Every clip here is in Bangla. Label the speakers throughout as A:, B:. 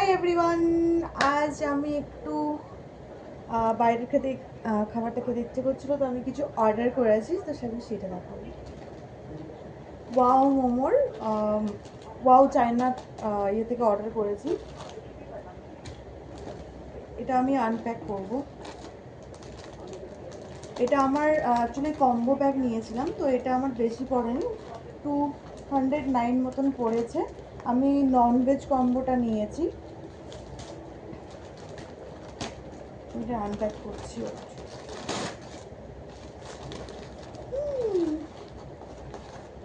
A: হাই এভরিওয়ান, আজ আমি একটু বাইরের খাবারটা খেতে ইচ্ছে করছিল, তো আমি কিছু অর্ডার করেছি, তো সেটা দেখাবো। ওয়াও মোমোর ওয়াও চায়না ইয়ে থেকে অর্ডার করেছি। এটা আমি আনপ্যাক করব। এটা আমার অ্যাকচুয়ালি কম্বো প্যাক নিয়েছিলাম, তো এটা আমার বেশি পড়েনি, 209 মতন পড়েছে। আমি ননভেজ কম্বোটা নিয়েছি। এটা আনপ্যাক করছি।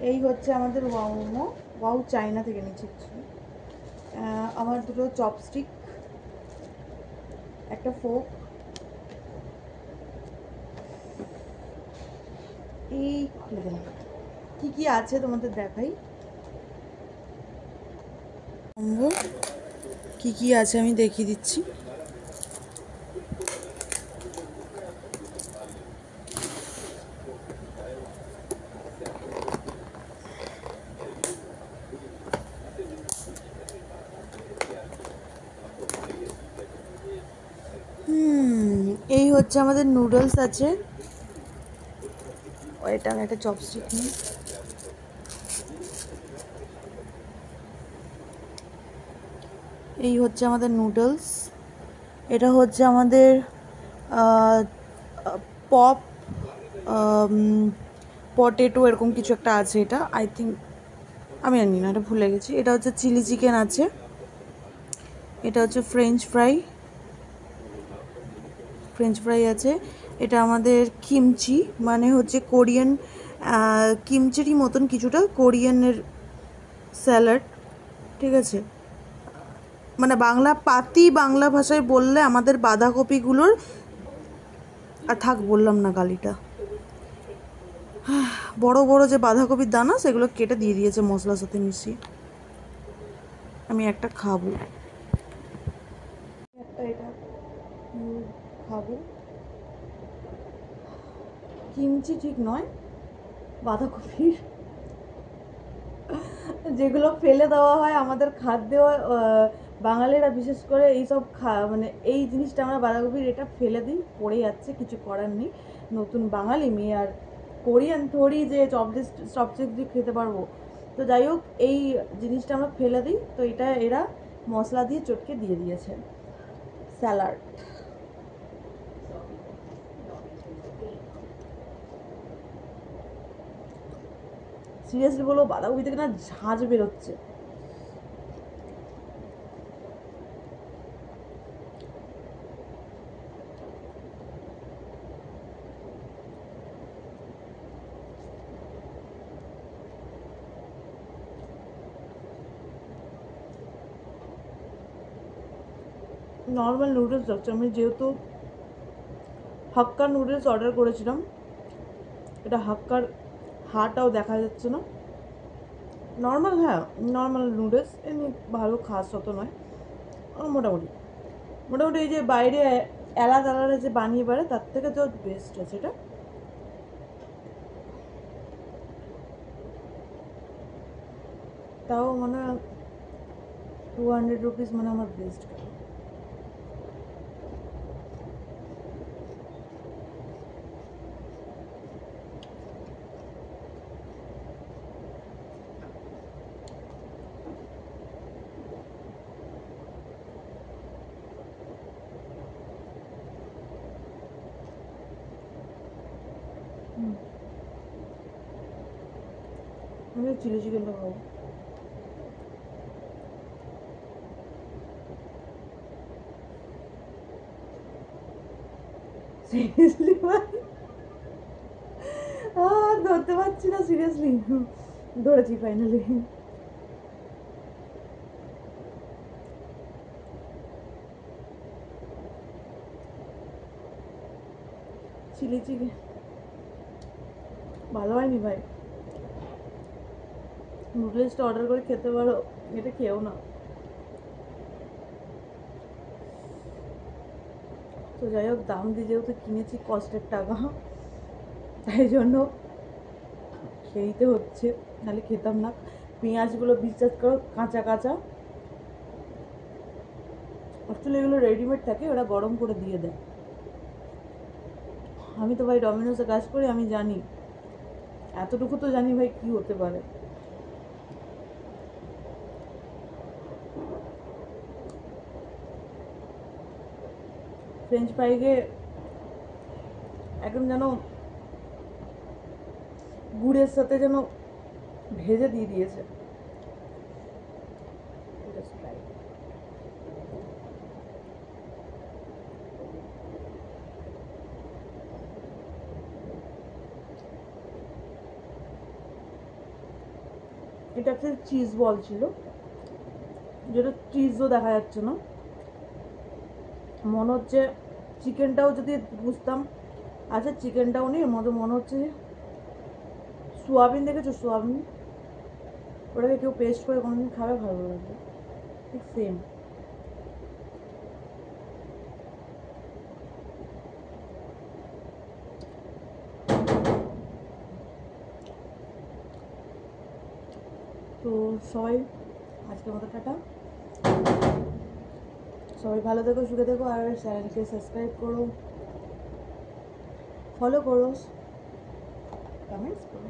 A: এই হচ্ছে আমাদের ওয়াও মোমো, ওয়াও চায়না থেকে নিচ্ছি। আমার দুটো চপস্টিক, একটা ফোক, এই খুলে দিলাম। কী কী আছে তোমাদের দেখাই। কী কী আছে আমি দেখিয়ে দিচ্ছি। এই হচ্ছে আমাদের নুডলস আছে। এটা আমি একটা চপস্টিক নিই। এই হচ্ছে আমাদের নুডলস। এটা হচ্ছে আমাদের পপ পটেটো এরকম কিছু একটা আছে। এটা আই থিঙ্ক, আমি জানি না, এটা ভুলে গেছি। এটা হচ্ছে চিলি চিকেন আছে। এটা হচ্ছে ফ্রেঞ্চ ফ্রাই আছে। এটা আমাদের কিমচি, মানে হচ্ছে কোরিয়ান কিমচিরই মতন কিছুটা, কোরিয়ানের স্যালাড, ঠিক আছে। মানে বাংলা ভাষায় বললে আমাদের বাঁধাকপিগুলোর, আর থাক বললাম না গালিটা, বড় বড় যে বাঁধাকপির দানা সেগুলো কেটে দিয়ে দিয়েছে মশলার সাথে মিশিয়ে। আমি একটা খাবো, এটা খাবো। কিমচি ঠিক নয়, বাঁধাকপির যেগুলো ফেলে দেওয়া হয় আমাদের খাদ্যে, বাঙালিরা বিশেষ করে এইসব মানে এই জিনিসটা আমরা বাঁধাকপির এটা ফেলে দিই, পড়ে যাচ্ছে, কিছু করার নেই। নতুন বাঙালি মেয়ে আর কোরিয়ান থরি যে চপস্টিক দিয়ে খেতে পারবো। তো যাই হোক, এই জিনিসটা আমরা ফেলে দিই, তো এটা এরা মশলা দিয়ে চটকে দিয়ে দিয়েছে। স্যালাড, সিরিয়াসলি বলো, বাঁধাকপি থেকে না ঝাঁঝ বেরোচ্ছে। নর্মাল নুডলস যাচ্ছে। আমি যেহেতু হাক্কা নুডলস অর্ডার করেছিলাম, এটা হাক্কার হাটাও দেখা যাচ্ছে না। নর্মাল, হ্যাঁ নর্মাল নুডলস, এমনি ভালো খাস অত নয়, মোটামুটি মোটামুটি এই যে বাইরে আলাদা আলাদা যে বানিয়ে পারে তার থেকে তো বেস্ট আছে এটা। তাও মানে 200 রুপিস, মানে আমার বেস্ট। আমি চিলি চিকেনটা খাবো। সিরিয়াসলি আর ধরতে পারছি না, সিরিয়াসলি ধরেছি ফাইনালি। চিলি চিকেন ভালো হয়নি ভাই, নুডলসটা অর্ডার করে খেতে পারো, এটা খেয়েও না। তো যাই হোক, দাম দিয়ে যেহেতু কিনেছি, কষ্টের টাকা, তাই জন্য খেতে হচ্ছে, নাহলে খেতাম না। পেঁয়াজগুলো বিশ্বাস করো কাঁচা কাঁচা, অ্যাকচুয়ালি এগুলো রেডিমেড থাকে, ওরা গরম করে দিয়ে দেয়। আমি তো ভাই ডমিনোসে কাজ করি, আমি জানি, এতটুকু তো জানি ভাই কি হতে পারে। ফ্রেঞ্চ ফ্রাইকে একদম যেন গুড়ের সাথে যেন ভেজে দিয়ে দিয়েছে। এটা একটা চিজ বল ছিল, যেটা চিজও দেখা যাচ্ছে না, মনে হচ্ছে চিকেনটাও যদি বুঝতাম, আচ্ছা চিকেনটাও নেই, মনে হচ্ছে যে সোয়াবিন, দেখেছো সোয়াবিন, ওটাকে কেউ পেস্ট করে কোনোদিন খাবে, ভালো লাগবে, ঠিক সেম। তো সবাই আজকের মতো টাটা, সবাই ভালো থেকো, সুখে থেকো, আর চ্যানেলকে সাবস্ক্রাইব করো, ফলো করো, কমেন্টস করো।